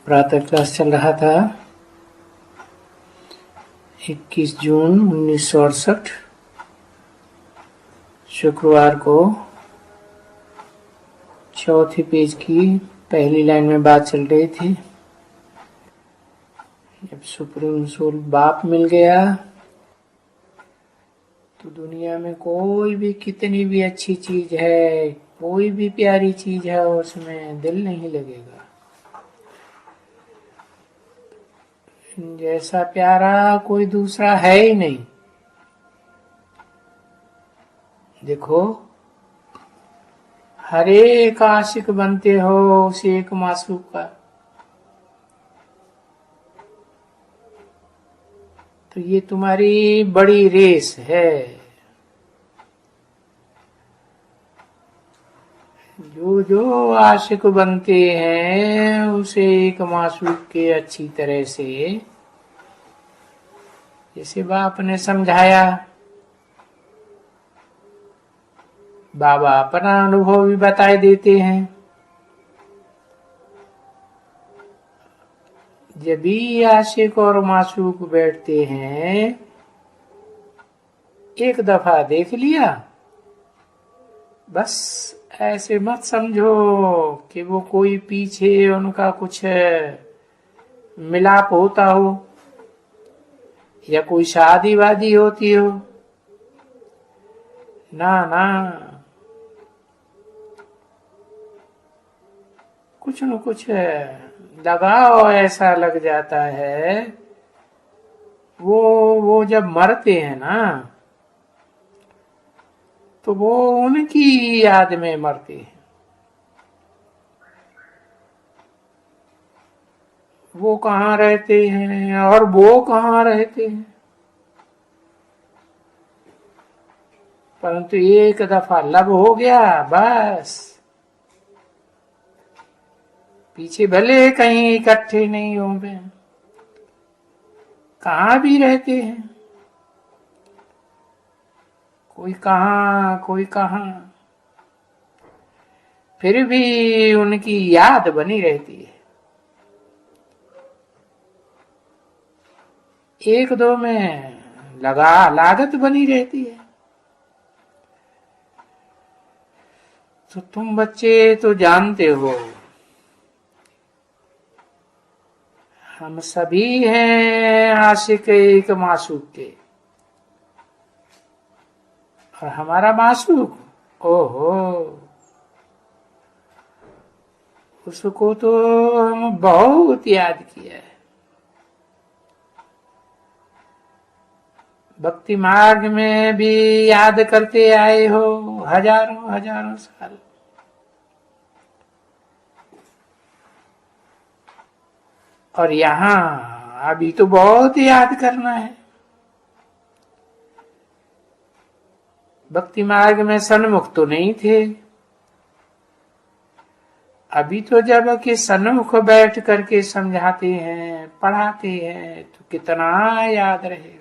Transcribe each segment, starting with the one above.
प्रातः क्लास चल रहा था 21 जून 1968 शुक्रवार को। चौथी पेज की पहली लाइन में बात चल रही थी। जब सुप्रीम सोल बाप मिल गया तो दुनिया में कोई भी कितनी भी अच्छी चीज है, कोई भी प्यारी चीज है, उसमें दिल नहीं लगेगा। जैसा प्यारा कोई दूसरा है ही नहीं। देखो, हर एक आशिक बनते हो उस एक मासूक का, तो ये तुम्हारी बड़ी रेस है। जो जो आशिक बनते हैं उसे एक मासूक के अच्छी तरह से, जैसे बाप ने समझाया, बाबा अपना अनुभव भी बताए देते हैं। जब भी आशिक और मासूक बैठते हैं, एक दफा देख लिया, बस ऐसे मत समझो कि वो कोई पीछे उनका कुछ मिलाप होता हो या कोई शादी वादी होती हो। ना ना, कुछ न कुछ लगाव ऐसा लग जाता है। वो जब मरते हैं ना, तो वो उनकी याद में मरते हैं। वो कहाँ रहते हैं और वो कहाँ रहते हैं, परंतु एक दफा लब हो गया, बस पीछे भले कहीं इकट्ठे नहीं होंगे, कहाँ भी रहते हैं, कोई कहाँ कोई कहाँ, फिर भी उनकी याद बनी रहती है। एक दो में लागत बनी रहती है। तो तुम बच्चे तो जानते हो, हम सभी हैं आशिक एक मासूक के। और हमारा मासूक, ओहो, उसको तो हम बहुत याद किया है। भक्ति मार्ग में भी याद करते आए हो हजारों हजारों साल। और यहाँ अभी तो बहुत याद करना है। भक्ति मार्ग में सन्मुख तो नहीं थे, अभी तो जब कि सन्मुख बैठ करके समझाते हैं, पढ़ाते हैं, तो कितना याद रहेगा।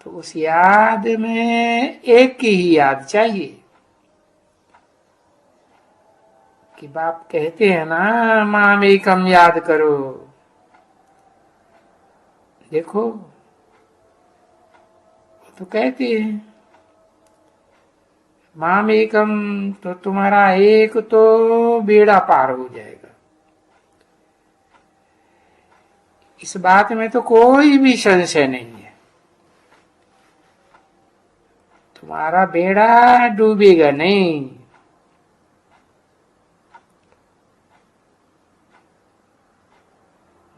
तो उस याद में एक की ही याद चाहिए। कि बाप कहते हैं ना, माम एकम याद करो। देखो, तो कहते हैं माम एकम, तो तुम्हारा एक तो बेड़ा पार हो जाएगा। इस बात में तो कोई भी संशय नहीं है। तुम्हारा बेड़ा डूबेगा नहीं।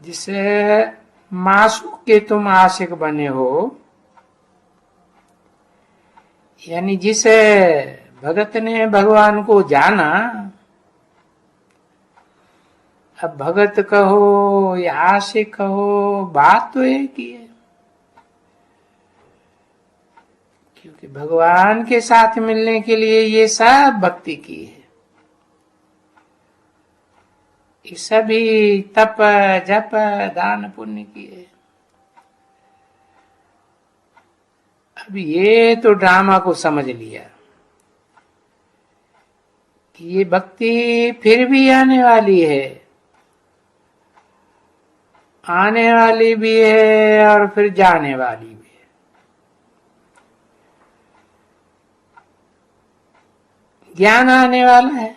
जिसे मासूक के तुम आशिक बने हो, यानी जिसे भगत ने भगवान को जाना, अब भगत कहो या आशिक कहो, बात तो एक ही है। क्योंकि भगवान के साथ मिलने के लिए ये सब भक्ति की है। ये सभी तप जप दान पुण्य की है। अब ये तो ड्रामा को समझ लिया ये भक्ति फिर भी आने वाली है, आने वाली भी है और फिर जाने वाली भी है। ज्ञान आने वाला है,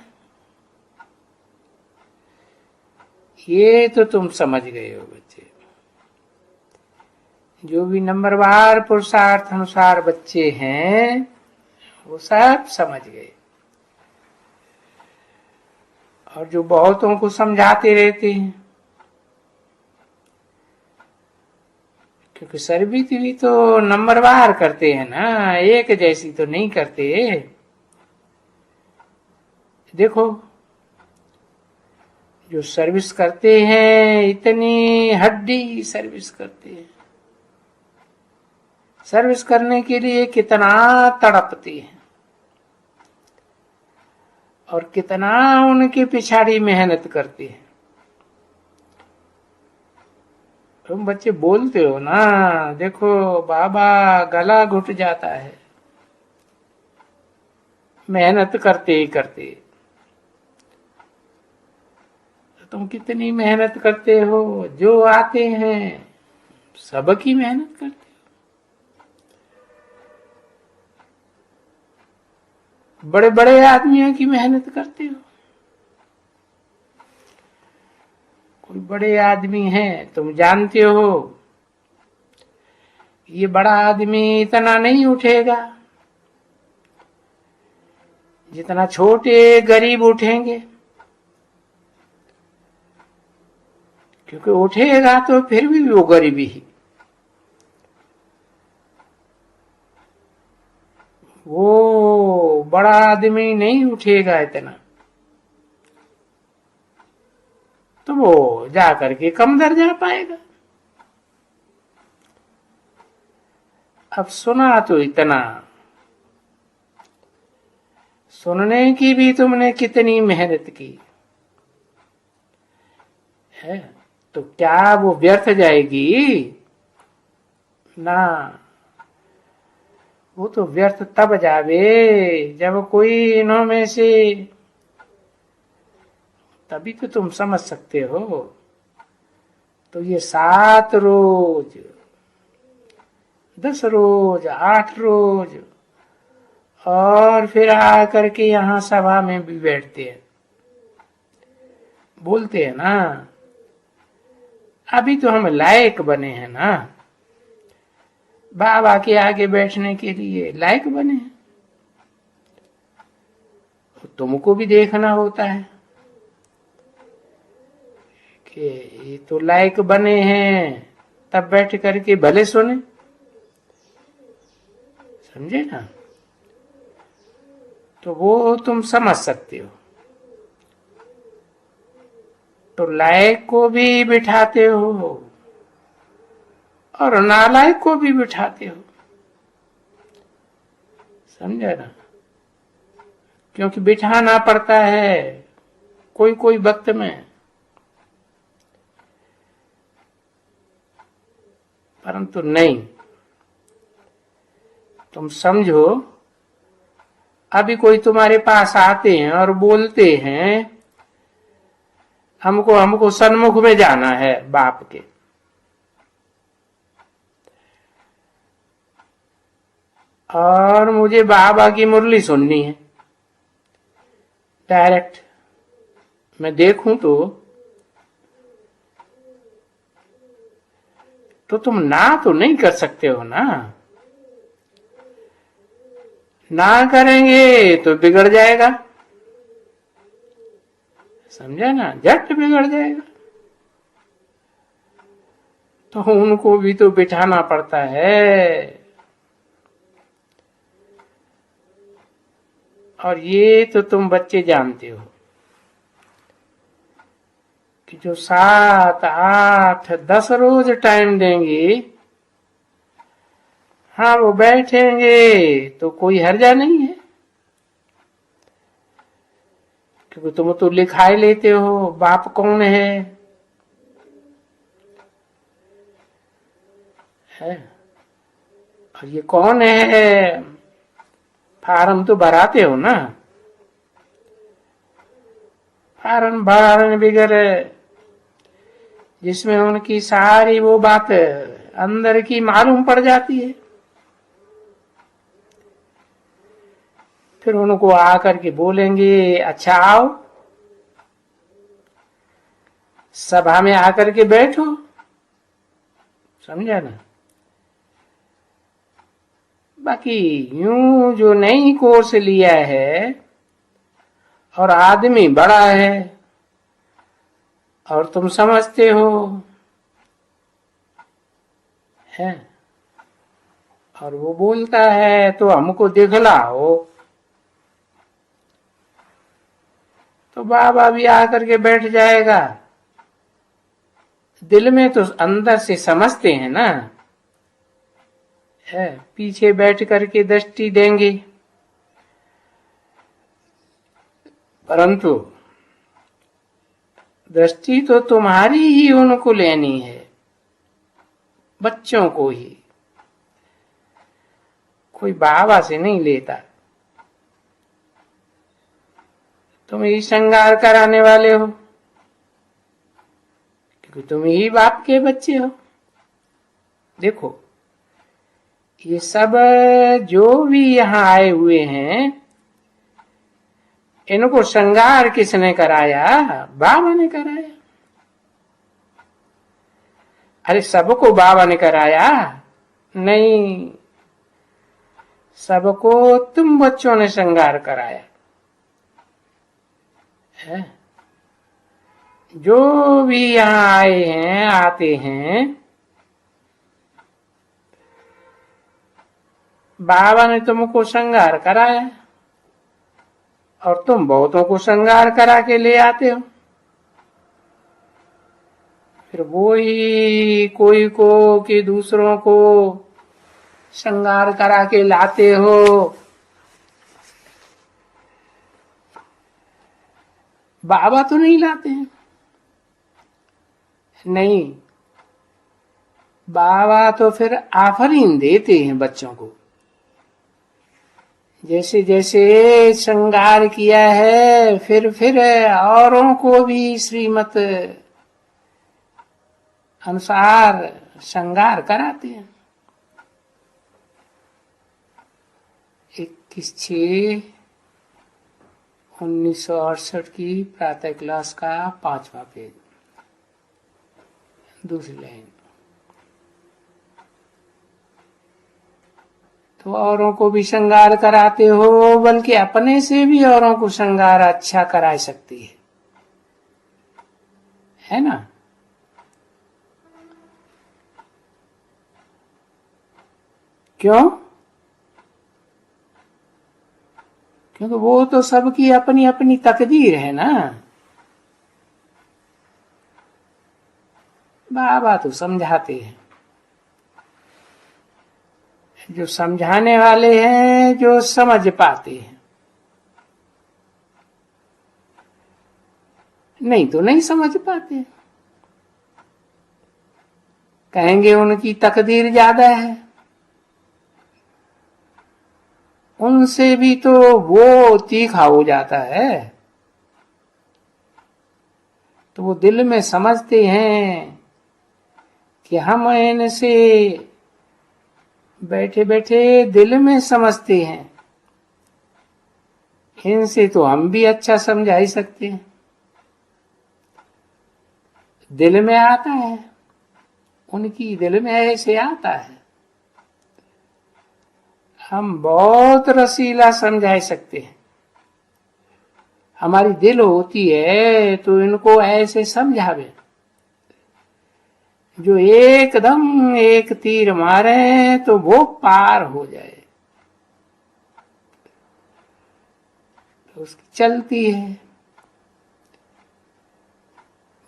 ये तो तुम समझ गए हो बच्चे। जो भी नंबरवार पुरुषार्थ अनुसार बच्चे हैं वो सब समझ गए। और जो बहुतों को समझाते रहते हैं, क्योंकि सर्विस भी तो नंबरवार करते हैं ना, एक जैसी तो नहीं करते। देखो जो सर्विस करते हैं इतनी हड्डी सर्विस करते हैं, सर्विस करने के लिए कितना तड़पते हैं और कितना उनके पिछाड़ी मेहनत करते हैं। तुम बच्चे बोलते हो ना, देखो बाबा गला घुट जाता है मेहनत करते ही करते। तुम कितनी मेहनत करते हो, जो आते हैं सबकी मेहनत करते हो, बड़े बड़े आदमियों की मेहनत करते हो। कोई बड़े आदमी हैं तुम जानते हो ये बड़ा आदमी इतना नहीं उठेगा जितना छोटे गरीब उठेंगे, क्योंकि उठेगा तो फिर भी वो गरीबी ही। वो बड़ा आदमी नहीं उठेगा इतना, तो वो जा करके कम दर्जा पाएगा। अब सुना तो इतना, सुनने की भी तुमने कितनी मेहनत की है, तो क्या वो व्यर्थ जाएगी ना? वो तो व्यर्थ तब जावे जब कोई इन्हों में से, तभी तो तुम समझ सकते हो। तो ये 7 रोज 10 रोज 8 रोज और फिर आकर के यहाँ सभा में भी बैठते हैं, बोलते हैं ना अभी तो हम लायक बने हैं ना, बाबा के आगे बैठने के लिए लायक बने हैं। तुमको भी देखना होता है कि ये तो लायक बने हैं, तब बैठ करके भले सुने, समझे ना? तो वो तुम समझ सकते हो। तो लायक को भी बिठाते हो और नालायक को भी बिठाते हो, समझे ना? क्योंकि बिठाना पड़ता है कोई कोई वक्त में, परंतु नहीं। तुम समझो अभी कोई तुम्हारे पास आते हैं और बोलते हैं हमको हमको सन्मुख में जाना है बाप के, और मुझे बाबा की मुरली सुननी है डायरेक्ट, मैं देखूं तो तुम ना तो नहीं कर सकते हो ना। ना करेंगे तो बिगड़ जाएगा, समझा ना? झट बिगड़ जाएगा। तो उनको भी तो बिठाना पड़ता है। और ये तो तुम बच्चे जानते हो कि जो 7 8 10 रोज टाइम देंगे, हाँ वो बैठेंगे तो कोई हर्जा नहीं है, क्योंकि तुम तो लिखाई लेते हो बाप कौन है और ये कौन है, फार्म तो भराते हो ना, कारण भारण वगैरह, जिसमें उनकी सारी वो बात अंदर की मालूम पड़ जाती है। फिर उनको आकर के बोलेंगे, अच्छा आओ सभा में आकर के बैठो, समझा ना। बाकी यूं जो नई कोर्स लिया है और आदमी बड़ा है और तुम समझते हो है, और वो बोलता है तो हमको दिखलाओ, तो बाबा भी आकर के बैठ जाएगा। दिल में तो अंदर से समझते हैं ना, है, पीछे बैठ करके दृष्टि देंगे, परंतु दृष्टि तो तुम्हारी ही उनको लेनी है, बच्चों को ही, कोई बाबा से नहीं लेता। तुम ही श्रृंगार कराने वाले हो, क्योंकि तुम ही बाप के बच्चे हो। देखो ये सब जो भी यहाँ आए हुए हैं, इनको श्रृंगार किसने कराया? बाबा ने कराया। अरे सबको बाबा ने कराया? नहीं, सबको तुम बच्चों ने श्रृंगार कराया है। जो भी यहाँ आए हैं, आते हैं, बाबा ने तुमको श्रृंगार कराया और तुम बहुतों को श्रृंगार करा के ले आते हो। फिर वो ही कोई को कि दूसरों को श्रृंगार करा के लाते हो। बाबा तो नहीं लाते हैं, नहीं, बाबा तो फिर आफरीन देते हैं बच्चों को। जैसे जैसे श्रृंगार किया है, फिर औरों को भी श्रीमत अनुसार श्रृंगार कराते हैं। 21/6/1968 की प्रातः क्लास का 5वां पेज, दूसरी लाइन। तो औरों को भी श्रृंगार कराते हो, बल्कि अपने से भी औरों को श्रृंगार अच्छा करा सकती है ना। क्यों? क्योंकि वो तो सबकी अपनी अपनी तकदीर है ना। बाबा तो समझाते हैं, जो समझाने वाले हैं, जो समझ पाते हैं, नहीं तो नहीं समझ पाते। कहेंगे उनकी तकदीर ज्यादा है, उनसे भी तो वो तीखा हो जाता है। तो वो दिल में समझते हैं कि हम इनसे बैठे बैठे दिल में समझते हैं, इनसे तो हम भी अच्छा समझा ही सकते हैं। दिल में आता है, उनकी दिल में ऐसे आता है, हम बहुत रसीला समझा सकते हैं। हमारी दिल होती है तो इनको ऐसे समझावे जो एकदम एक तीर मारे तो वो पार हो जाए। तो उसकी चलती है,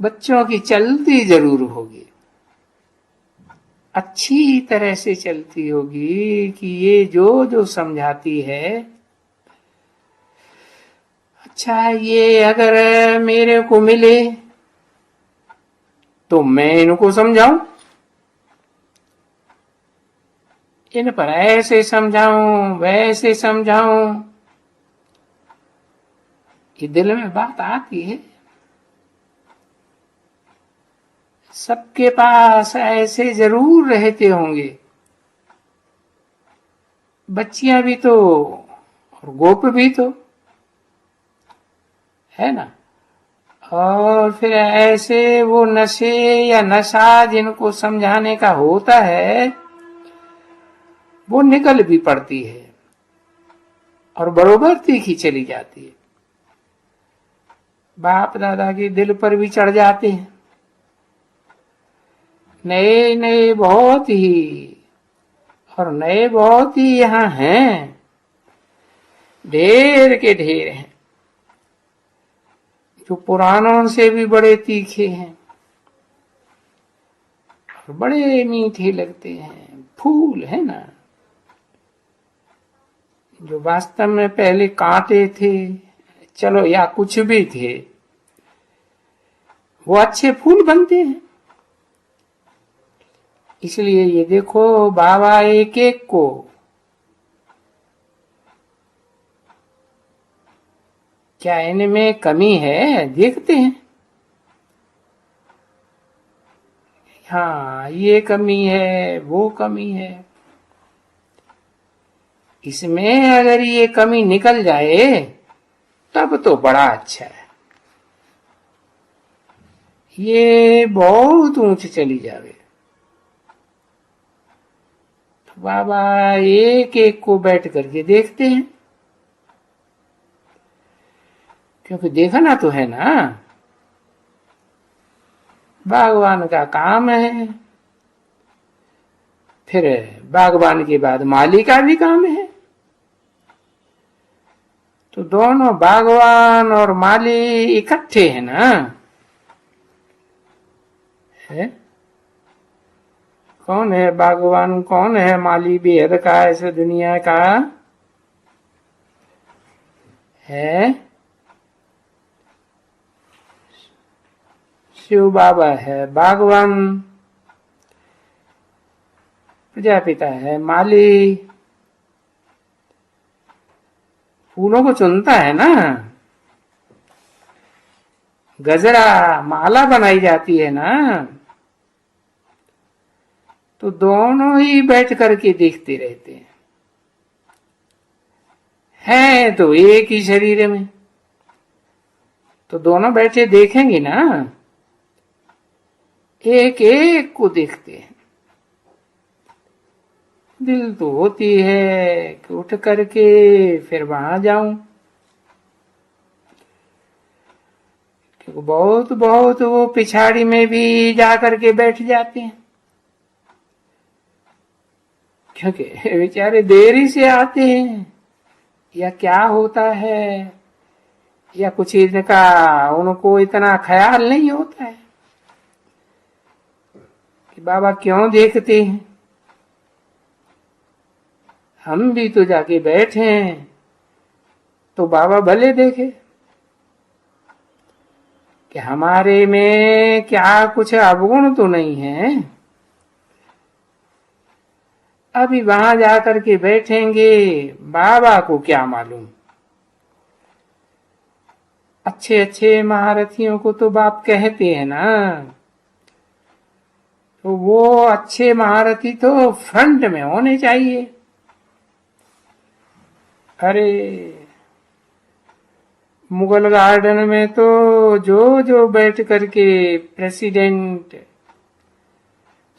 बच्चों की चलती जरूर होगी, अच्छी तरह से चलती होगी कि ये जो जो समझाती है, अच्छा ये अगर मेरे को मिले तो मैं इनको समझाऊं, इन पर ऐसे समझाऊं, वैसे समझाऊं, ये दिल में बात आती है। सबके पास ऐसे जरूर रहते होंगे, बच्चियां भी तो और गोप भी तो, है ना। और फिर ऐसे वो नशे या नशा जिनको समझाने का होता है वो निकल भी पड़ती है और बरोबर तीखी चली जाती है, बाप दादा के दिल पर भी चढ़ जाते हैं। नए नए बहुत ही, और नए बहुत ही यहाँ हैं, ढेर के ढेर हैं, जो पुरानों से भी बड़े तीखे हैं और बड़े मीठे लगते हैं। फूल है ना, जो वास्तव में पहले कांटे थे, चलो या कुछ भी थे, वो अच्छे फूल बनते हैं। इसलिए ये देखो, बाबा एक एक को क्या इनमें कमी है देखते हैं। हाँ, ये कमी है, वो कमी है। इसमें अगर ये कमी निकल जाए तब तो बड़ा अच्छा है, ये बहुत ऊंच चली जावे। तो बाबा एक एक को बैठ करके देखते हैं, क्योंकि देखना तो है ना, बागवान का काम है। फिर बागवान के बाद माली का भी काम है। तो दोनों बागवान और माली इकट्ठे हैं ना, है? कौन है बागवान, कौन है माली बेहद का इस दुनिया का? है शिव बाबा है बागवान, प्रजापिता है माली। फूलों को चुनता है ना, गजरा माला बनाई जाती है ना, तो दोनों ही बैठ करके देखते रहते हैं। है तो एक ही शरीर में, तो दोनों बैठे देखेंगे ना, एक एक को देखते हैं। दिल तो होती है कि उठ करके फिर वहां जाऊं, क्योंकि बहुत बहुत वो पिछाड़ी में भी जा करके बैठ जाते हैं, क्योंकि बेचारे देरी से आते हैं, या क्या होता है, या कुछ इनका उनको इतना ख्याल नहीं होता है कि बाबा क्यों देखते हैं। हम भी तो जाके बैठे हैं, तो बाबा भले देखे कि हमारे में क्या कुछ अवगुण तो नहीं है। अभी वहां जाकर के बैठेंगे, बाबा को क्या मालूम। अच्छे अच्छे महारथियों को तो बाप कहते हैं ना, तो वो अच्छे महारथी तो फ्रंट में होने चाहिए। अरे मुगल गार्डन में तो जो जो बैठ करके प्रेसिडेंट,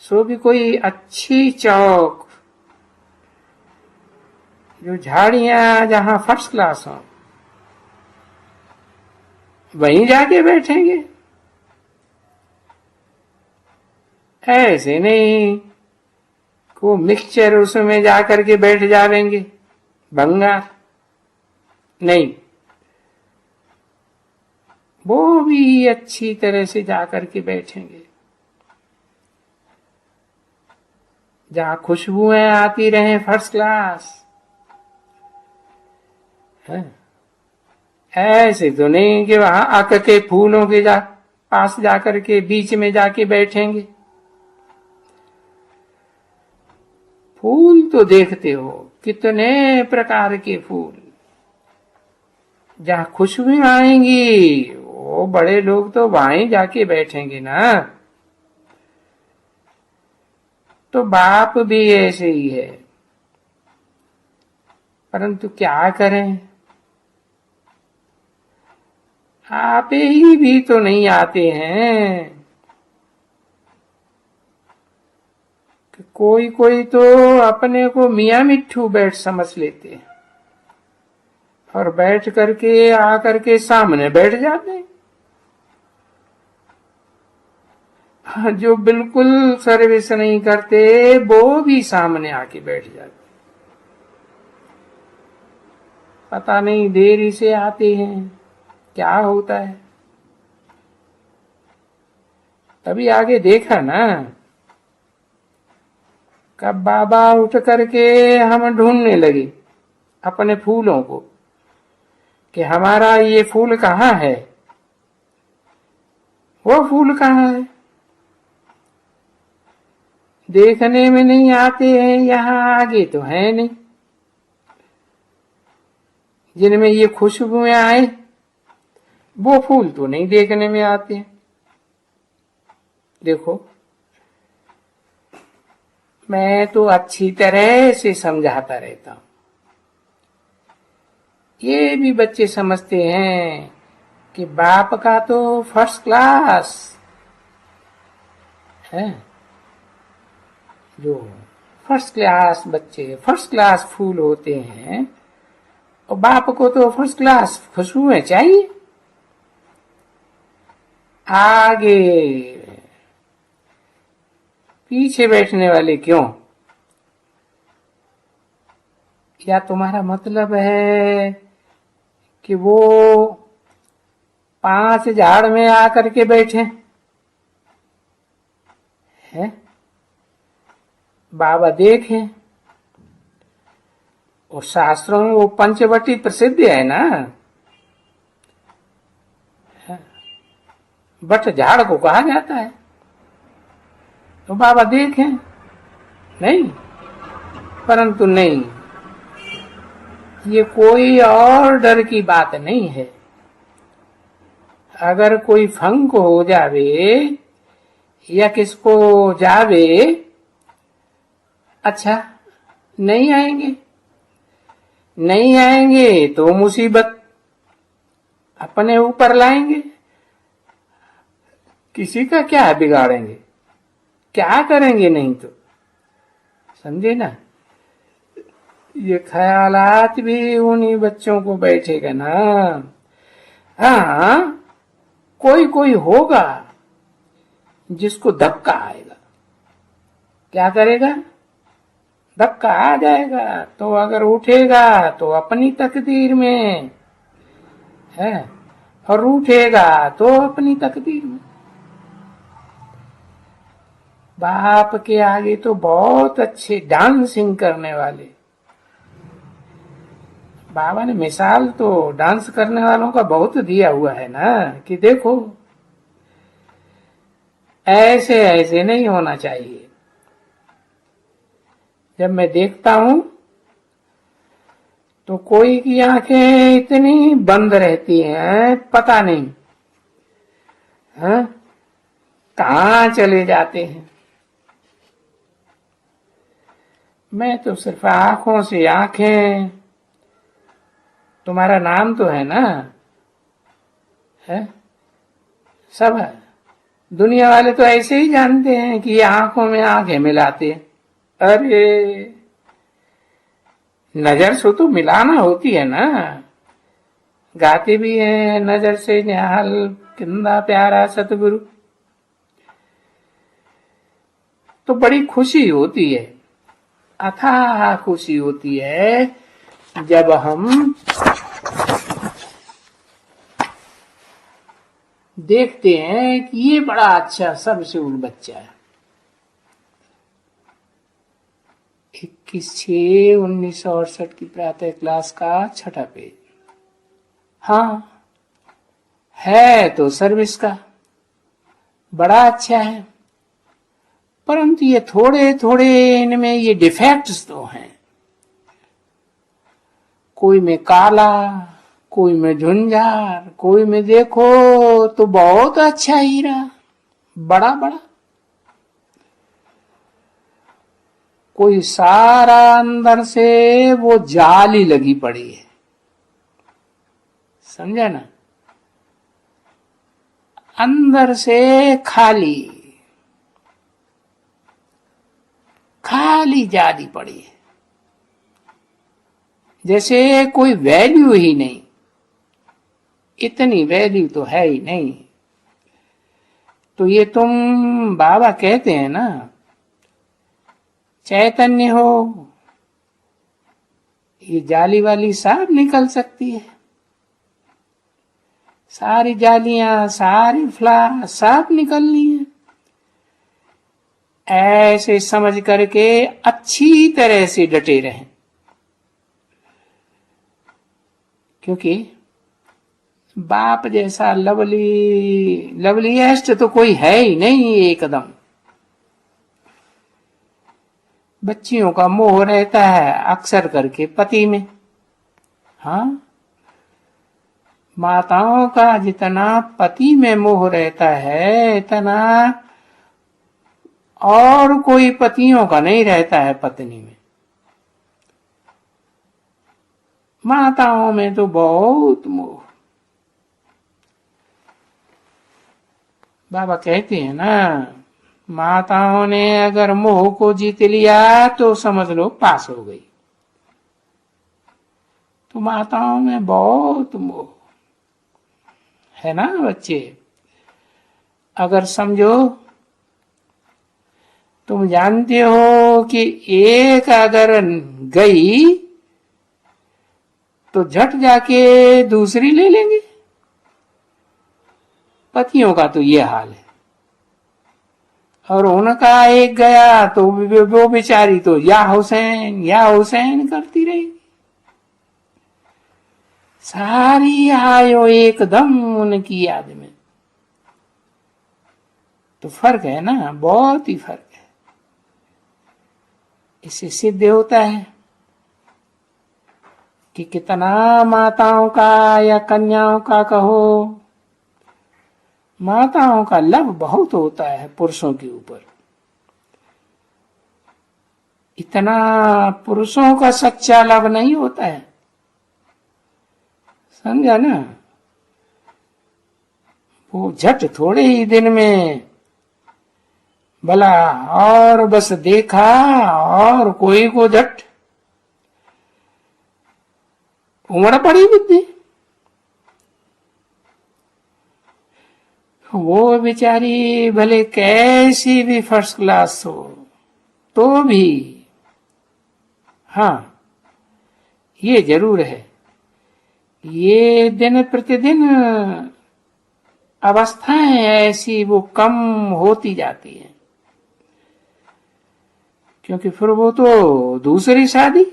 सो भी कोई अच्छी चौक, जो झाड़ियां जहां फर्स्ट क्लास हो, वहीं जाके बैठेंगे। ऐसे नहीं को मिक्सचर उसमें जाकर के बैठ जाएंगे, भंगार नहीं, वो भी अच्छी तरह से जाकर के बैठेंगे, जहां खुशबुएं आती रहे फर्स्ट क्लास है। ऐसे तो नहीं कि वहां अक के फूलों के पास जाकर के बीच में जाके बैठेंगे। फूल तो देखते हो कितने प्रकार के फूल, जहां खुशबू आएंगी वो बड़े लोग तो वहीं जाके बैठेंगे ना। तो बाप भी ऐसे ही है, परंतु क्या करें, आप ही भी तो नहीं आते हैं। कोई कोई तो अपने को मियाँ मिट्ठू बैठ समझ लेते हैं और बैठ करके आकर के सामने बैठ जाते हैं। जो बिल्कुल सर्विस नहीं करते वो भी सामने आके बैठ जाते। पता नहीं देरी से आते हैं, क्या होता है। तभी आगे देखा ना, कब बाबा उठ करके हम ढूंढने लगे अपने फूलों को कि हमारा ये फूल कहाँ है, वो फूल कहाँ है। देखने में नहीं आते हैं, यहाँ आगे तो है नहीं। जिनमें ये खुशबुएं आए वो फूल तो नहीं देखने में आते हैं। देखो, मैं तो अच्छी तरह से समझाता रहता हूं, ये भी बच्चे समझते हैं कि बाप का तो फर्स्ट क्लास है। जो फर्स्ट क्लास बच्चे, फर्स्ट क्लास फूल होते हैं, और बाप को तो फर्स्ट क्लास खुशबुएं चाहिए। आगे पीछे बैठने वाले क्यों? या तुम्हारा मतलब है कि वो 5 झाड़ में आकर के बैठे हैं? बाबा देखें, और शास्त्रों में वो पंचवटी प्रसिद्ध है ना, बट झाड़ को कहा जाता है। तो बाबा देखें नहीं, परंतु नहीं, ये कोई और डर की बात नहीं है। अगर कोई फंक हो जावे या किसको जावे, अच्छा नहीं आएंगे, नहीं आएंगे तो मुसीबत अपने ऊपर लाएंगे। किसी का क्या बिगाड़ेंगे, क्या करेंगे नहीं तो, समझे ना। ये ख्यालात भी उन्हीं बच्चों को बैठेगा ना। हाँ, कोई कोई होगा जिसको धक्का आएगा, क्या करेगा, धक्का आ जाएगा, तो अगर उठेगा तो अपनी तकदीर में है, और उठेगा तो अपनी तकदीर में। बाप के आगे तो बहुत अच्छे डांसिंग करने वाले, बाबा ने मिसाल तो डांस करने वालों का बहुत दिया हुआ है ना, कि देखो ऐसे ऐसे नहीं होना चाहिए। जब मैं देखता हूं तो कोई की आंखें इतनी बंद रहती हैं, पता नहीं हाँ कहां चले जाते हैं। मैं तो सिर्फ आंखों से आंखें, तुम्हारा नाम तो है ना, है सब है। दुनिया वाले तो ऐसे ही जानते हैं कि ये आंखों में आंखें मिलाते हैं। अरे नजर से तो मिलाना होती है ना, गाते भी हैं नजर से निहाल किंदा प्यारा सतगुरु। तो बड़ी खुशी होती है, अथाह खुशी होती है जब हम देखते हैं कि ये बड़ा अच्छा सबसे उड़ बच्चा है। 21/6/1968 की प्रातः क्लास का 6ठा पेज। हाँ है तो सर्विस का बड़ा अच्छा है, परंतु ये थोड़े थोड़े इनमें ये डिफेक्ट्स तो हैं। कोई में काला, कोई में झुंझार, कोई में देखो तो बहुत अच्छा हीरा, बड़ा बड़ा। कोई सारा अंदर से वो जाली लगी पड़ी है, समझा ना, अंदर से खाली खाली जाली पड़ी है, जैसे कोई वैल्यू ही नहीं, इतनी वैल्यू तो है ही नहीं। तो ये तुम बाबा कहते हैं ना चैतन्य हो, ये जाली वाली सब निकल सकती है, सारी जालियां सारी फ्ला सब निकलनी है। ऐसे समझ करके अच्छी तरह से डटे रहें, क्योंकि बाप जैसा लवलीएस्ट तो कोई है ही नहीं एकदम। बच्चियों का मोह रहता है अक्सर करके पति में, हाँ, माताओं का जितना पति में मोह रहता है इतना और कोई पतियों का नहीं रहता है पत्नी में। माताओं में तो बहुत मोह। बाबा कहते हैं ना, माताओं ने अगर मोह को जीत लिया तो समझ लो पास हो गई। तो माताओं में बहुत मोह है ना बच्चे। अगर समझो, तुम जानते हो कि एक अगर गई तो झट जाके दूसरी ले लेंगे। पतियों का तो ये हाल है, और उनका एक गया तो वो बेचारी तो या हुसैन करती रहेगी। सारी आयो एकदम उनकी याद में। तो फर्क है ना, बहुत ही फर्क है। इससे सिद्ध होता है कि कितना माताओं का या कन्याओं का कहो, माताओं का लव बहुत होता है पुरुषों के ऊपर। इतना पुरुषों का सच्चा लव नहीं होता है, समझा ना। वो झट थोड़े ही दिन में भला और बस देखा और कोई को झट उमड़ पड़ी बुद्धि। वो बेचारी भले कैसी भी फर्स्ट क्लास हो तो भी, हाँ, ये जरूर है, ये दिन प्रतिदिन अवस्थाएं ऐसी वो कम होती जाती हैं, क्योंकि फिर वो तो दूसरी शादी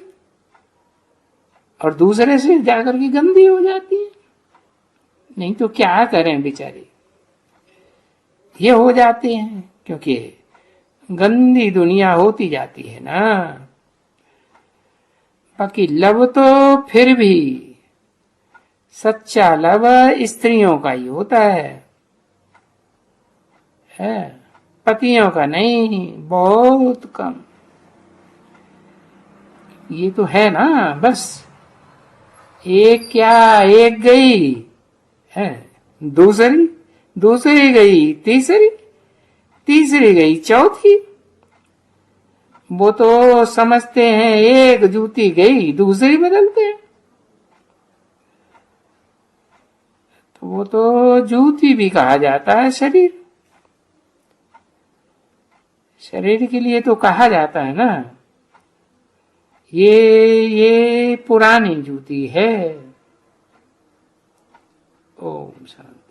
और दूसरे से जाकर के गंदी हो जाती है। नहीं तो क्या करें बेचारी, ये हो जाते हैं क्योंकि गंदी दुनिया होती जाती है ना। बाकी लव तो फिर भी सच्चा लव स्त्रियों का ही होता है, पतियों का नहीं, बहुत कम। ये तो है ना, बस एक क्या, एक गई है, दूसरी गई, तीसरी गई, चौथी। वो तो समझते हैं एक जूती गई दूसरी बदलते हैं, तो वो तो जूती भी कहा जाता है। शरीर के लिए तो कहा जाता है ना, ये पुरानी जूती है। ओम शांति।